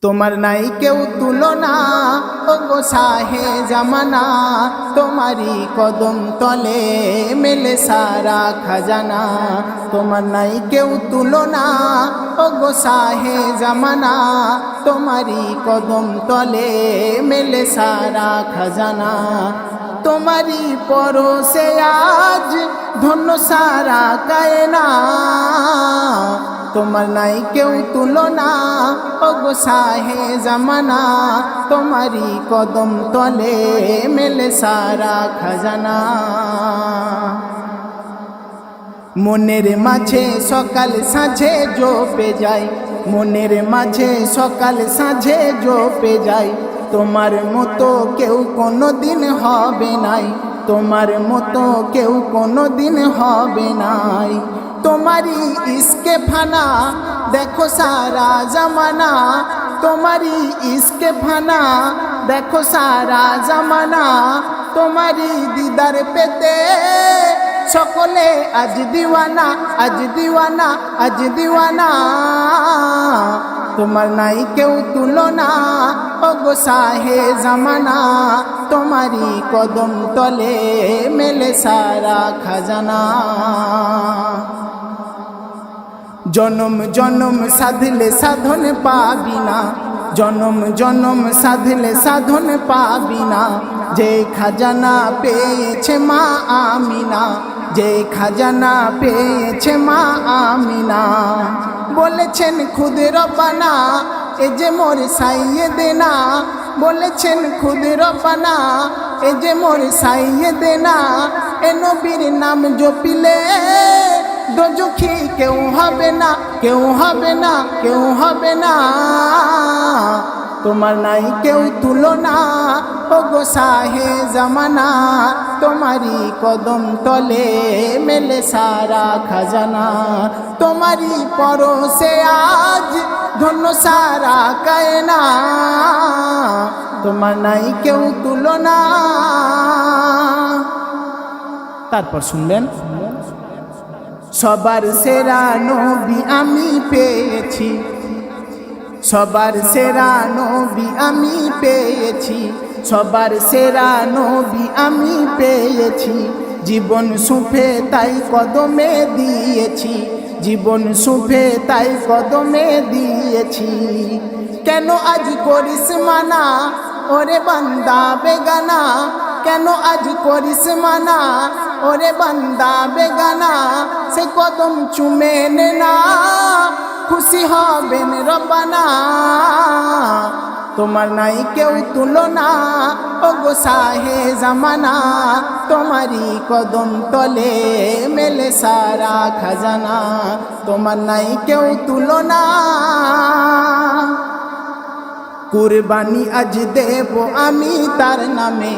তোমার নাই কেউ তুলনা ও গো শাহে জামানা, তোমারি কদম তলে মেলে সারা খাজানা। তোমার নাই কেউ তুলনা ও গো শাহে জামানা, তোমারি কদম তলে মেলে সারা খাজানা। তোমারি পরশে আজ ধন্য সারা কায়না, তোমার নাই কেউ তুলনা ও গো শাহে জামানা, তোমারি কদম তলে মেলে সারা খাজানা। মনের মাঝে সকাল সাঁঝে জপে যায়, মনের মাঝে সকাল সাঁঝে জপে যায়, তোমার মতো কেউ কোনোদিন হবে নাই, তোমার মতো কেউ কোনোদিন হবে নাই। তোমারি ইশকে ফানা দেখো সারা জামানা, তোমারি ইশকে ফানা দেখো সারা জামানা। তোমারি দিদার পেতে সকলে আজ দিওয়ানা, আজ দিওয়ানা, আজ দিওয়ানা। তোমার নাই কেউ তুলনা ও গো শাহে জামানা, তোমারি কদম তলে মেলে সারা খাজানা। জনম জনম সাধলে সাধন পাবি না, জনম জনম সাধলে সাধন পাবি না। যে খাজানা পেয়েছে মা আমিনা, যে খাজানা পেয়েছে মা আমিনা। বলেছেন খুদ রব্বানা এ যে মোর সাইয়েদেনা, বলেছেন খুদ রব্বানা এ যে মোর সাইয়েদেনা। এ নবীর নাম জপিলে দোজখী কেউ হবে না, কেউ হবে না, কেউ হবে না। তোমার নাই কেউ তুলনা ও গো শাহে জামানা, তোমারি কদম তলে মেলে সারা খাজানা। তোমারি পরশে আজ ধন্য সারা কায়না, তোমার নাই কেউ তুলনা। তারপর শুনলেন, সবার সেরা নবী আমি পেয়েছি, সবার সেরা নবী আমি পেয়েছি, সবার সেরা নবী আমি পেয়েছি। জীবন সুফে তাই কদমে দিয়েছি, জীবন সুফে তাই কদমে দিয়েছি। কেন আজ করিস মানা ওরে বান্দা বেগানা, কেন আজ করিস মানা ওরে বান্দা বেগানা। সে কদম চুমে নে না খুশি হবেন রব্বানা। তোমার নাই কেউ তুলনা ও গো শাহে জামানা, তোমারি কদম তলে মেলে সারা খাজানা। তোমার নাই কেউ তুলনা। কুরবানি আজ দেব আমি তার নামে,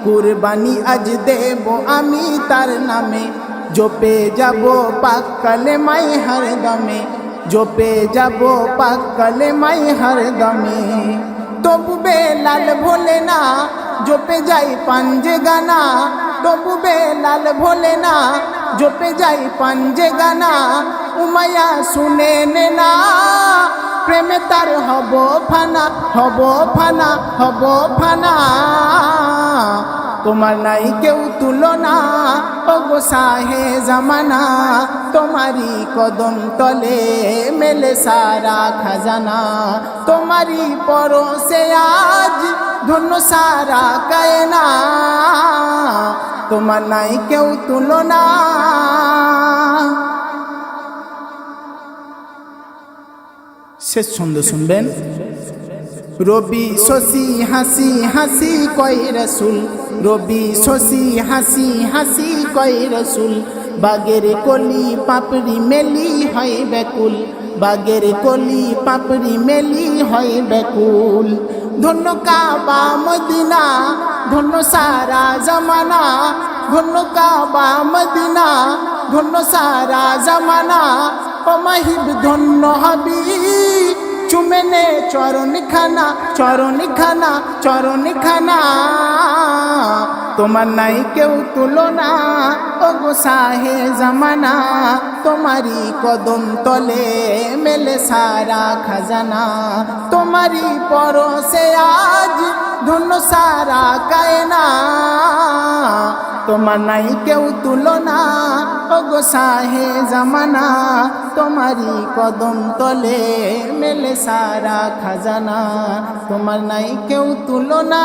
কুরবানি আজ দেব আমি তার নামে। জপে যাব পাক কালেমায়ে হরদমে, জপে যাব পাক কালেমায়ে হরদমে। তবু বেলাল ভোলে না জপে যাই পাঞ্জে গানা, তবু বেলাল ভোলে না জপে যাই পাঞ্জে গানা। উমাইয়া শুনে নে না প্রেমে তার হব ফানা, হব ফানা, হব ফানা। তোমার নাই কেউ তুলনা ও গো শাহে জামানা, তোমারি কদম তলে মেলে সারা খাজানা। তোমারি পরশে আজ ধন্য সারা কায়না, তোমার নাই কেউ তুলনা। শেষ ছন্দ শুনবেন, রবি শশী হাসি হাসি কয় রসুল, রবি শশী হাসি হাসি কয় রসুল। বাগের কলি পাপড়ি মেলি হয় ব্যাকুল, বাগের কলি পাপড়ি মেলি হয় ব্যাকুল। ধন্য কাবা মদিনা ধন্য সারা জামানা, ধন্য কাবা মদিনা ধন্য সারা জামানা। ও মাহিব ধন্য হবি চুমে নে চরণ খানা, চরণ খানা, চরণ খানা। তোমার নাই কেউ তুলনা ও গো শাহে জামানা, তোমারি কদম তলে মেলে সারা খাজানা। তোমার তোমারই পরশে আজ ধন্য সারা কায়না। তোমার নাই কেউ তুলনা ওগো শাহে জামানা, তোমারই কদম তলে মেলে সারা খাজানা। তোমার নাই কেউ তুলনা।